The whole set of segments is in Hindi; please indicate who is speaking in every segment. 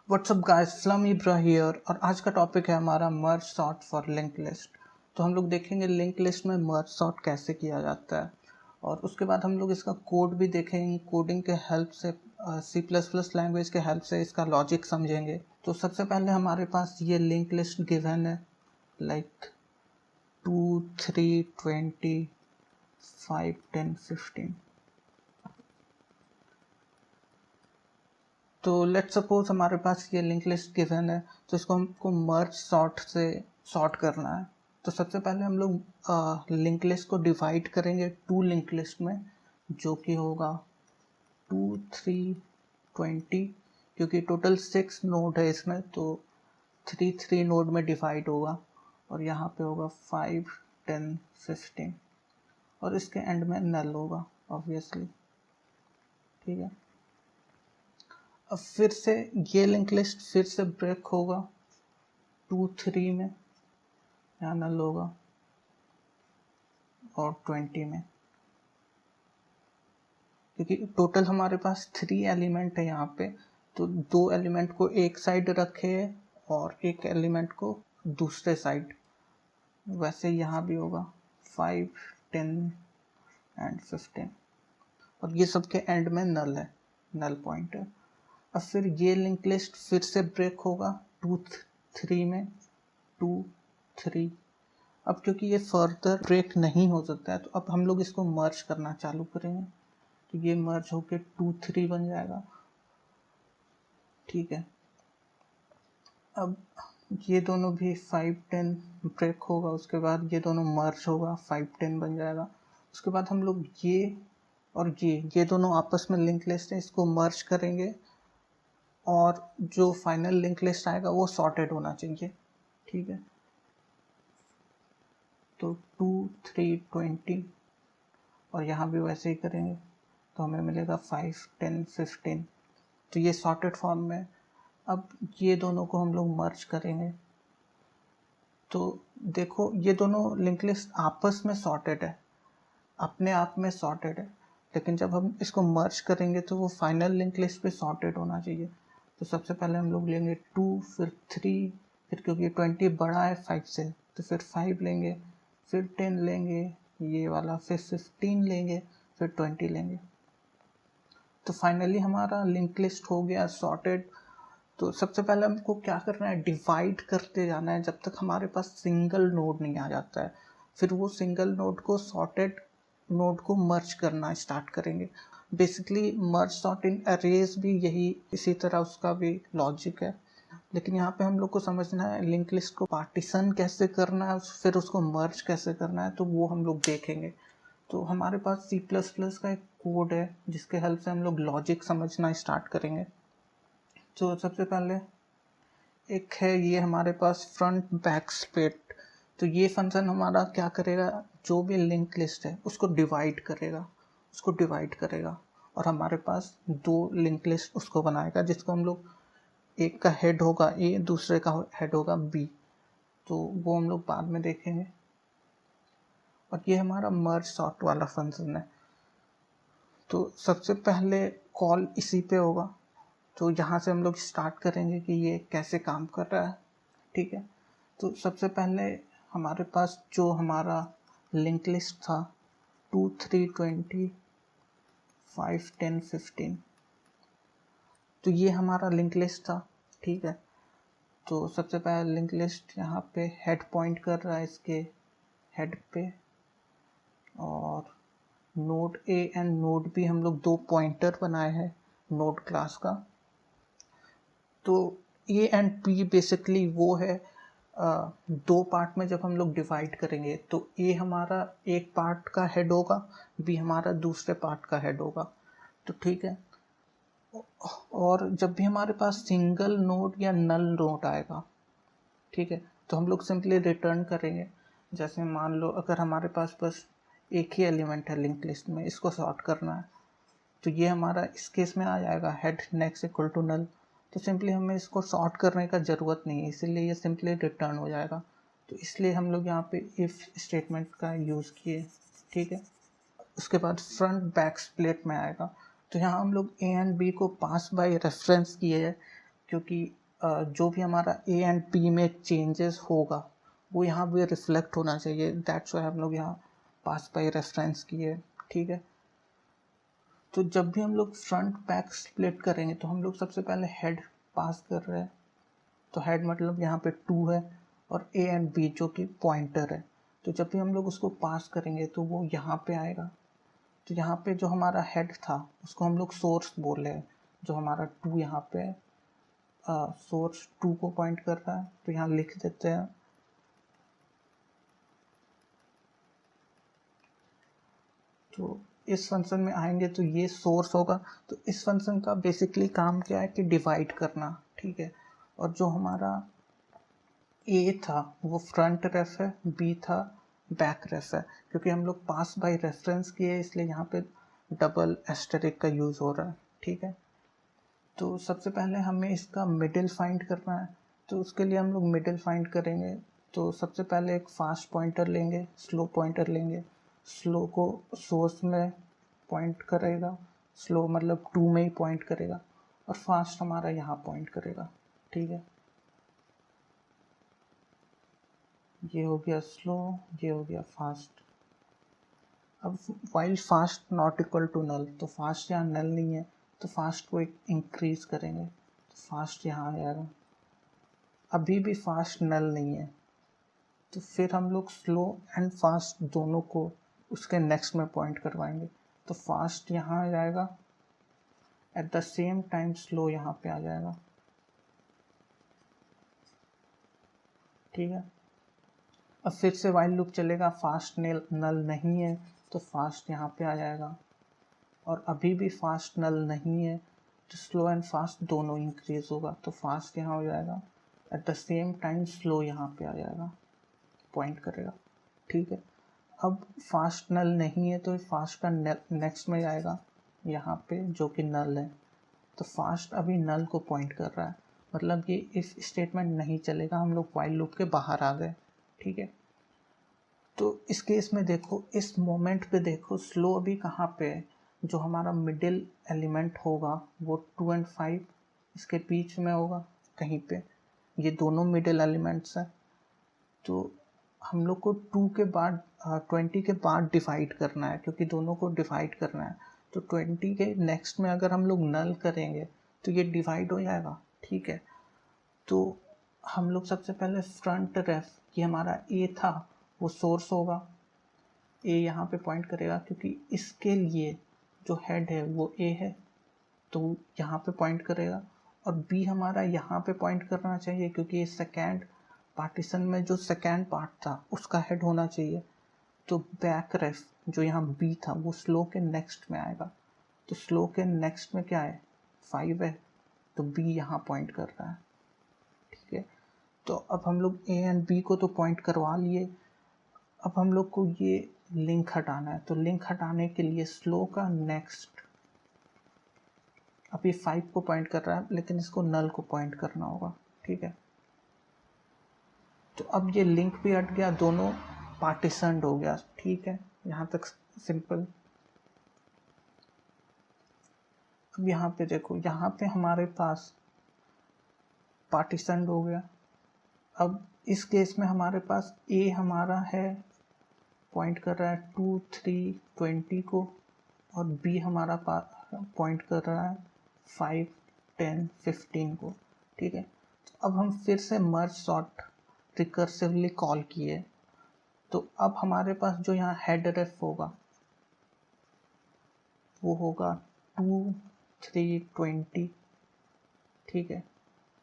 Speaker 1: व्हाट्सअप गाइस, फ्लम इब्रा हियर। और आज का टॉपिक है हमारा merge sort for link list. तो हम लोग देखेंगे लिंक लिस्ट में मर्ज सॉर्ट कैसे किया जाता है, और उसके बाद हम लोग इसका कोड भी देखेंगे। कोडिंग के हेल्प से C++ लैंग्वेज के हेल्प से इसका लॉजिक समझेंगे। तो सबसे पहले हमारे पास ये लिंक लिस्ट गिवन है, लाइक 2, 3, 20, 5, 10, 15। तो लेट्स सपोज हमारे पास ये लिंक लिस्ट गिवन है, तो इसको हमको मर्ज सॉर्ट से सॉर्ट करना है। तो सबसे पहले हम लोग लिंक लिस्ट को डिवाइड करेंगे 2 लिंक लिस्ट में, जो कि होगा 2, 3, 20, क्योंकि टोटल 6 नोड है इसमें, तो 3 नोड में डिवाइड होगा। और यहाँ पे होगा 5, 10, 15, और इसके एंड में नल होगा ऑब्वियसली। ठीक है, अब फिर से ये लिंक लिस्ट फिर से ब्रेक होगा 2, 3 में, यहाँ नल होगा, और 20 में, क्योंकि टोटल हमारे पास 3 एलिमेंट है यहाँ पे। तो 2 एलिमेंट को एक साइड रखे है और एक एलिमेंट को दूसरे साइड। वैसे यहाँ भी होगा 5, 10 एंड 15, और ये सबके एंड में नल है, नल पॉइंट है। अब फिर ये लिंक लिस्ट फिर से ब्रेक होगा 2, 3 में, 2, 3। अब क्योंकि ये फर्दर ब्रेक नहीं हो सकता है, तो अब हम लोग इसको मर्ज करना चालू करेंगे। तो ये मर्ज होके 2, 3 बन जाएगा। ठीक है, अब ये दोनों भी 5, 10 ब्रेक होगा, उसके बाद ये दोनों मर्ज होगा, 5, 10 बन जाएगा। उसके बाद हम लोग ये और ये दोनों आपस में लिंक लिस्ट है, इसको मर्ज करेंगे, और जो फाइनल लिंक लिस्ट आएगा वो सॉर्टेड होना चाहिए। ठीक है, तो 2, 3, 20, और यहाँ भी वैसे ही करेंगे, तो हमें मिलेगा 5, 10, 15। तो ये सॉर्टेड फॉर्म में। अब ये दोनों को हम लोग मर्ज करेंगे, तो देखो ये दोनों लिंक लिस्ट आपस में सॉर्टेड है, अपने आप में सॉर्टेड है, लेकिन जब हम इसको मर्ज करेंगे तो वो फाइनल लिंक लिस्ट पे सॉर्टेड होना चाहिए। तो सबसे पहले हम लोग लेंगे 2, फिर 3, फिर क्योंकि 20 बड़ा है 5 से, तो फिर 5 लेंगे, फिर 10 लेंगे ये वाला, फिर 15 लेंगे, फिर 20 लेंगे। तो फाइनली हमारा लिंक लिस्ट हो गया सॉर्टेड। तो सबसे पहले हमको क्या करना है, डिवाइड करते जाना है जब तक हमारे पास सिंगल नोड नहीं आ जाता है। फिर वो सिंगल नोड को सॉर्टेड नोड को मर्ज करना स्टार्ट करेंगे। बेसिकली मर्ज सॉर्ट इन अरेज भी यही इसी तरह उसका भी लॉजिक है, लेकिन यहाँ पे हम लोग को समझना है लिंक लिस्ट को पार्टीशन कैसे करना है, फिर उसको मर्ज कैसे करना है, तो वो हम लोग देखेंगे। तो हमारे पास C++ का एक कोड है जिसके हेल्प से हम लोग लॉजिक समझना स्टार्ट करेंगे। तो सबसे पहले एक है ये हमारे पास फ्रंट बैक स्प्लिट। तो ये फंक्शन हमारा क्या करेगा, जो भी लिंक लिस्ट है उसको डिवाइड करेगा, और हमारे पास 2 लिंक लिस्ट उसको बनाएगा, जिसको हम लोग एक का हेड होगा A, दूसरे का हेड होगा B। तो वो हम लोग बाद में देखेंगे। और ये हमारा मर्ज सॉर्ट वाला फंक्शन है। तो सबसे पहले कॉल इसी पे होगा, तो यहाँ से हम लोग स्टार्ट करेंगे कि ये कैसे काम कर रहा है। ठीक है, तो सबसे पहले हमारे पास जो हमारा लिंक लिस्ट था 2, 3, 20, 5, 10, 15, तो ये हमारा लिंक लिस्ट था। ठीक है, तो सबसे पहले लिंक लिस्ट यहाँ पे हेड पॉइंट कर रहा है, इसके हेड पे, और node A and node B हम लोग 2 पॉइंटर बनाए हैं नोड क्लास का। तो A एंड B बेसिकली वो है 2 पार्ट में जब हम लोग डिवाइड करेंगे, तो A हमारा एक पार्ट का हेड होगा, B हमारा दूसरे पार्ट का हेड होगा। तो ठीक है, और जब भी हमारे पास सिंगल नोड या नल नोड आएगा, ठीक है, तो हम लोग सिंपली रिटर्न करेंगे। जैसे मान लो अगर हमारे पास बस एक ही एलिमेंट है लिंक लिस्ट में, इसको सॉर्ट करना है, तो ये हमारा इस केस में आ जाएगा head next equal to null. तो सिंपली हमें इसको सॉर्ट करने का ज़रूरत नहीं है, इसीलिए ये सिंपली रिटर्न हो जाएगा। तो इसलिए हम लोग यहाँ पे इफ़ स्टेटमेंट का यूज़ किए। ठीक है, उसके बाद फ्रंट बैक स्प्लिट में आएगा, तो यहाँ हम लोग A एंड B को पास बाय रेफरेंस किए हैं, क्योंकि जो भी हमारा ए एंड बी में चेंजेस होगा वो यहाँ भी रिफ्लेक्ट होना चाहिए। दैट्स वाई हम लोग यहाँ पास बाय रेफरेंस किए, ठीक है। तो जब भी हम लोग फ्रंट बैक स्प्लिट करेंगे तो हम लोग सबसे पहले हेड पास कर रहे हैं, तो हेड मतलब यहाँ पे 2 है और ए एंड बी जो कि पॉइंटर है, तो जब भी हम लोग उसको पास करेंगे तो वो यहाँ पे आएगा। तो यहाँ पे जो हमारा हेड था उसको हम लोग सोर्स बोल रहे हैं, जो हमारा 2 यहाँ पे सोर्स 2 को पॉइंट कर रहा है, तो यहाँ लिख देते हैं। तो इस फंक्शन में आएंगे तो ये सोर्स होगा। तो इस फंक्शन का बेसिकली काम क्या है कि डिवाइड करना, ठीक है। और जो हमारा ए था वो फ्रंट रेफ है, बी था बैक रेफ है। क्योंकि हम लोग पास बाय रेफरेंस किए इसलिए यहाँ पे डबल एस्टेरिक का यूज़ हो रहा है, ठीक है। तो सबसे पहले हमें इसका मिडिल फाइंड करना है, तो उसके लिए हम लोग मिडिल फाइंड करेंगे। तो सबसे पहले एक फास्ट पॉइंटर लेंगे, स्लो पॉइंटर लेंगे। स्लो को सोर्स में पॉइंट करेगा, स्लो मतलब 2 में ही पॉइंट करेगा, और फास्ट हमारा यहाँ पॉइंट करेगा, ठीक है। ये हो गया स्लो, ये हो गया फास्ट। अब while fast not equal to null, तो फास्ट यहाँ नल नहीं है तो फास्ट को एक इंक्रीज करेंगे, तो फास्ट यहाँ आ जाएगा। अभी भी फास्ट नल नहीं है तो फिर हम लोग स्लो एंड फास्ट दोनों को उसके नेक्स्ट में पॉइंट करवाएंगे, तो फास्ट यहाँ आ जाएगा, at the same time slow यहाँ पे आ जाएगा, ठीक है। अब फिर से वाइल लूप चलेगा, फास्ट नल नहीं है तो फास्ट यहाँ पे आ जाएगा, और अभी भी फास्ट नल नहीं है तो स्लो एंड फास्ट दोनों इंक्रीज होगा, तो फास्ट यहाँ हो जाएगा, at the same time slow यहाँ पे आ जाएगा, पॉइंट करेगा, ठीक है। अब फास्ट नल नहीं है तो फास्ट का नेक्स्ट में आएगा यहाँ पे जो कि नल है, तो फास्ट अभी नल को पॉइंट कर रहा है, मतलब ये इफ स्टेटमेंट नहीं चलेगा, हम लोग वाइल लूप के बाहर आ गए, ठीक है। तो इस केस में देखो, इस मोमेंट पे देखो स्लो अभी कहाँ पे है, जो हमारा मिडिल एलिमेंट होगा वो 2 और 5 इसके बीच में होगा कहीं पे, ये दोनों मिडिल एलिमेंट्स हैं। तो हम लोग को 2 के बाद 20 के बाद डिवाइड करना है, क्योंकि दोनों को डिवाइड करना है। तो 20 के नेक्स्ट में अगर हम लोग नल करेंगे तो ये डिवाइड हो जाएगा, ठीक है। तो हम लोग सबसे पहले फ्रंट रेफ, ये हमारा ए था वो सोर्स होगा, ए यहाँ पे पॉइंट करेगा क्योंकि इसके लिए जो हेड है वो ए है तो यहाँ पे पॉइंट करेगा, और बी हमारा यहाँ पे पॉइंट करना चाहिए क्योंकि ये सेकेंड पार्टीशन में जो सेकेंड पार्ट था उसका हेड होना चाहिए। तो बैक रेफ जो यहाँ बी था वो स्लो के नेक्स्ट में आएगा, तो स्लो के नेक्स्ट में क्या है 5 है, तो बी यहाँ पॉइंट कर रहा है, ठीक है। तो अब हम लोग ए एंड बी को तो पॉइंट करवा लिए, अब हम लोग को ये लिंक हटाना है। तो लिंक हटाने के लिए स्लो का नेक्स्ट, अभी 5 को पॉइंट कर रहा है लेकिन इसको नल को पॉइंट करना होगा, ठीक है। तो अब ये लिंक भी हट गया, दोनों पार्टीशन्ड हो गया, ठीक है, यहाँ तक सिंपल। अब यहाँ पे देखो, यहाँ पे हमारे पास पार्टीशन्ड हो गया। अब इस केस में हमारे पास ए हमारा है पॉइंट कर रहा है 2, 3, 20 को, और बी हमारा पॉइंट कर रहा है 5, 10, 15 को, ठीक है। तो अब हम फिर से मर्ज सॉर्ट रिकर्सिवली कॉल किए, तो अब हमारे पास जो यहाँ हेड रेफ होगा वो होगा 2, 3, 20, ठीक है।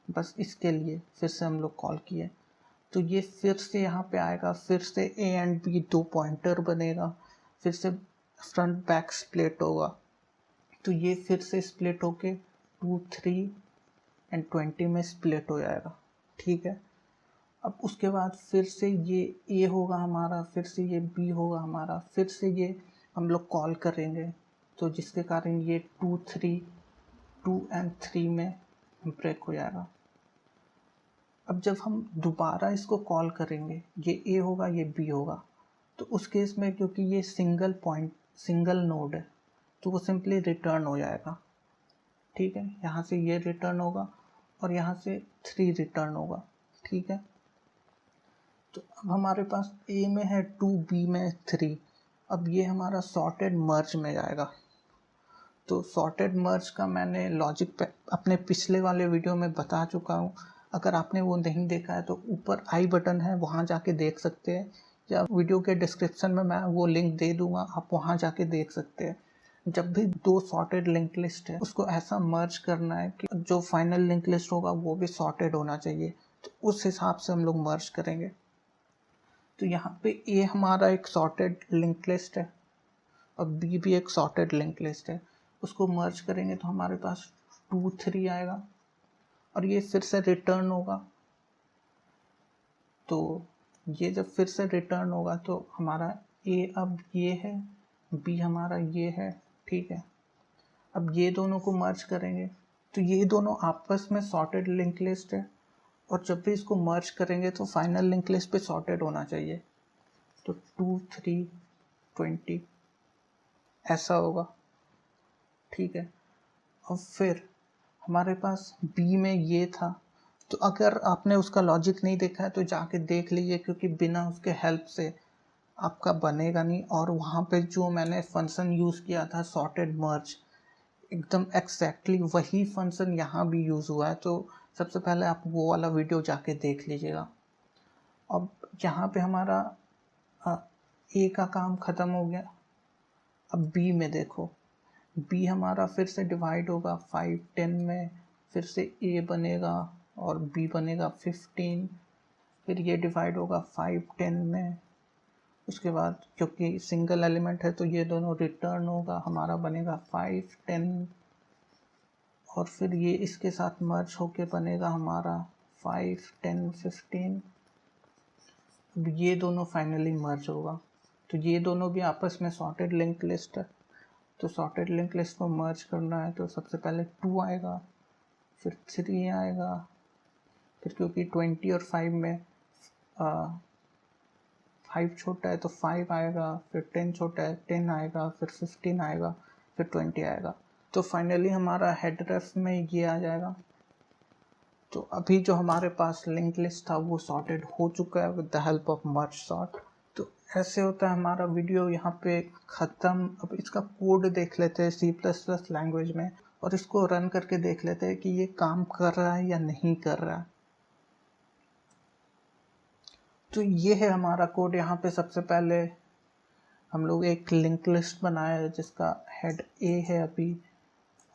Speaker 1: बस इसके लिए फिर से हम लोग कॉल किए, तो ये फिर से यहाँ पे आएगा, फिर से ए एंड बी 2 पॉइंटर बनेगा, फिर से फ्रंट बैक स्प्लिट होगा, तो ये फिर से स्प्लिट होके 2, 3 एंड 20 में स्प्लिट हो जाएगा, ठीक है। अब उसके बाद फिर से ये ए होगा हमारा, फिर से ये बी होगा हमारा, फिर से ये हम लोग कॉल करेंगे, तो जिसके कारण ये 2, 3, 2 एंड 3 में ब्रेक हो जाएगा। अब जब हम दोबारा इसको कॉल करेंगे, ये ए होगा ये बी होगा, तो उस केस में क्योंकि ये सिंगल पॉइंट सिंगल नोड है तो वो सिंपली रिटर्न हो जाएगा, ठीक है। यहाँ से ये रिटर्न होगा और यहाँ से 3 रिटर्न होगा, ठीक है। तो अब हमारे पास A में है 2, B में 3। अब ये हमारा सॉर्टेड मर्ज में जाएगा। तो सॉर्टेड मर्ज का मैंने लॉजिक अपने पिछले वाले वीडियो में बता चुका हूँ। अगर आपने वो नहीं देखा है तो ऊपर आई बटन है, वहाँ जाके देख सकते हैं, या वीडियो के डिस्क्रिप्शन में मैं वो लिंक दे दूँगा, आप वहाँ जाके देख सकते हैं। जब भी 2 सॉर्टेड लिंक लिस्ट है उसको ऐसा मर्ज करना है कि जो फाइनल लिंक लिस्ट होगा वो भी सॉर्टेड होना चाहिए। तो उस हिसाब से हम लोग मर्ज करेंगे। तो यहाँ पे A हमारा एक सॉर्टेड लिंक लिस्ट है और B भी एक सॉर्टेड लिंक लिस्ट है। उसको मर्ज करेंगे तो हमारे पास 2, 3 आएगा और ये फिर से रिटर्न होगा। तो ये जब फिर से रिटर्न होगा तो हमारा A अब ये है, B हमारा ये है, ठीक है। अब ये दोनों को मर्ज करेंगे तो ये दोनों आपस में सॉर्टेड लिंक लिस्ट है और जब भी इसको मर्ज करेंगे तो फाइनल लिंक लिस्ट पे सॉर्टेड होना चाहिए। तो 2, 3, 20 ऐसा होगा, ठीक है। और फिर हमारे पास B में ये था, तो अगर आपने उसका लॉजिक नहीं देखा है तो जाके देख लीजिए, क्योंकि बिना उसके हेल्प से आपका बनेगा नहीं। और वहाँ पे जो मैंने फंक्शन यूज़ किया था सॉर्टेड मर्ज, एकदम एग्जैक्टली वही फंक्शन यहाँ भी यूज़ हुआ है। तो सबसे पहले आप वो वाला वीडियो जाके देख लीजिएगा। अब यहाँ पे हमारा A का काम ख़त्म हो गया। अब B में देखो, B हमारा फिर से डिवाइड होगा 5, 10 में, फिर से A बनेगा और B बनेगा 15, फिर ये डिवाइड होगा 5, 10 में। उसके बाद क्योंकि सिंगल एलिमेंट है तो ये दोनों रिटर्न होगा, हमारा बनेगा 5, 10 और फिर ये इसके साथ मर्ज होके बनेगा हमारा 5, 10, 15। अब ये दोनों फाइनली मर्ज होगा। तो ये दोनों भी आपस में सॉर्टेड लिंक लिस्ट है। तो सॉर्टेड लिंक लिस्ट को मर्ज करना है तो सबसे पहले 2 आएगा, फिर 3 आएगा, फिर क्योंकि 20 और 5 में 5 छोटा है तो 5 आएगा, फिर 10 छोटा है 10 आएगा, फिर 15 आएगा, फिर 20 आएगा। तो फाइनली हमारा हेड रेफ में ये आ जाएगा। तो अभी जो हमारे पास लिंक लिस्ट था वो सॉर्टेड हो चुका है with the help of merge sort. तो ऐसे होता है हमारा वीडियो यहाँ पे ख़त्म। अब इसका कोड देख लेते हैं C++ लैंग्वेज में और इसको रन करके देख लेते हैं कि ये काम कर रहा है या नहीं कर रहा है। तो ये है हमारा कोड। यहाँ पे सबसे पहले हम लोग एक लिंक लिस्ट बनाया है जिसका हेड A है अभी,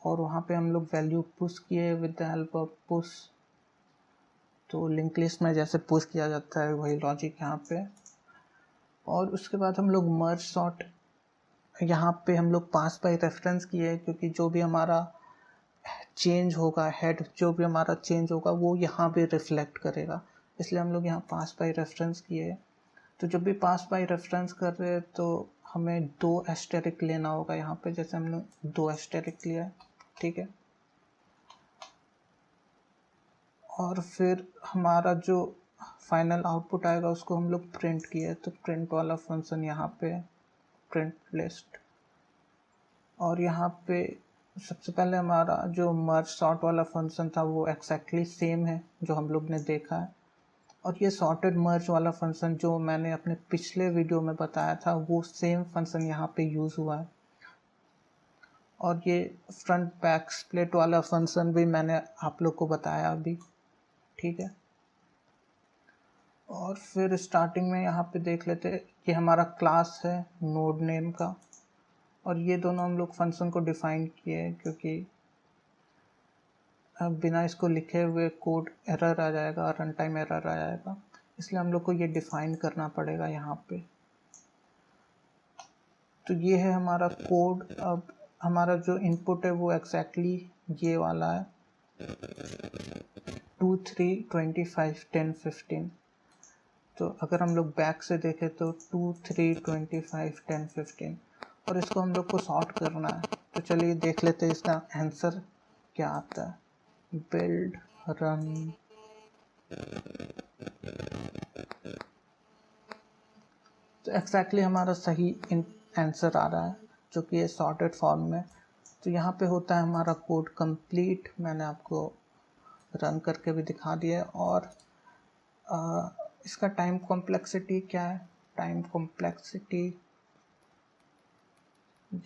Speaker 1: और वहाँ पे हम लोग वैल्यू पुश किए with the help of push. तो लिंक लिस्ट में जैसे पुश किया जाता है वही लॉजिक यहाँ पे। और उसके बाद हम लोग मर्ज सॉर्ट, यहाँ पे हम लोग पास बाय रेफरेंस किए, क्योंकि जो भी हमारा चेंज होगा हेड, जो भी हमारा चेंज होगा वो यहाँ पे रिफ्लेक्ट करेगा, इसलिए हम लोग यहाँ पास बाय रेफरेंस किए। तो जब भी पास बाय रेफरेंस कर रहे हैं तो हमें 2 एस्टेरिक लेना होगा यहाँ पे, जैसे हमने 2 एस्टेरिक लिया है, ठीक है। और फिर हमारा जो फाइनल आउटपुट आएगा उसको हम लोग प्रिंट किए, तो प्रिंट वाला फंक्शन यहाँ पे प्रिंट लिस्ट। और यहाँ पे सबसे पहले हमारा जो मर्ज सॉर्ट वाला फंक्शन था वो एक्जैक्टली सेम है जो हम लोग ने देखा है, और ये सॉर्टेड मर्ज वाला फंक्शन जो मैंने अपने पिछले वीडियो में बताया था वो सेम फंक्शन यहाँ पे यूज़ हुआ है। और ये फ्रंट बैक स्प्लिट वाला फंक्शन भी मैंने आप लोग को बताया अभी, ठीक है। और फिर स्टार्टिंग में यहाँ पे देख लेते हैं, ये हमारा क्लास है नोड नेम का, और ये दोनों हम लोग फंक्शन को डिफाइन किए हैं, क्योंकि अब बिना इसको लिखे हुए कोड एरर आ जाएगा, रन टाइम एरर आ जाएगा, इसलिए हम लोग को ये डिफाइन करना पड़ेगा यहाँ पे। तो ये है हमारा कोड। अब हमारा जो इनपुट है वो एक्जैक्टली ये वाला है 2, 3, 25, 10, 15। तो अगर हम लोग बैक से देखें तो 2, 3, 25, 10, 15, और इसको हम लोग को सॉर्ट करना है। तो चलिए देख लेते हैं इसका आंसर क्या आता है। बिल्ड रन, तो एक्जैक्टली हमारा सही आंसर आ रहा है जो कि ये सॉर्टेड फॉर्म में। तो यहाँ पे होता है हमारा कोड कंप्लीट। मैंने आपको रन करके भी दिखा दिया है। और इसका टाइम कॉम्प्लेक्सिटी क्या है, टाइम कॉम्प्लेक्सिटी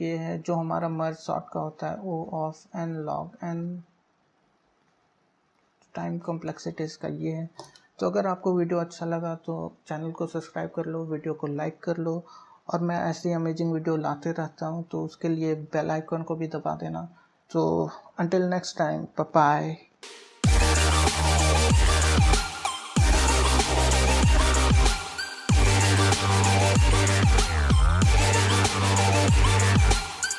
Speaker 1: ये है जो हमारा मर्ज सॉर्ट का होता है O of n log n, time complexity इसका ये है। तो अगर आपको वीडियो अच्छा लगा तो चैनल को सब्सक्राइब कर लो, वीडियो को लाइक कर लो, और मैं ऐसी अमेजिंग वीडियो लाते रहता हूँ, तो उसके लिए बेल आइकन को भी दबा देना। तो until next time, bye bye.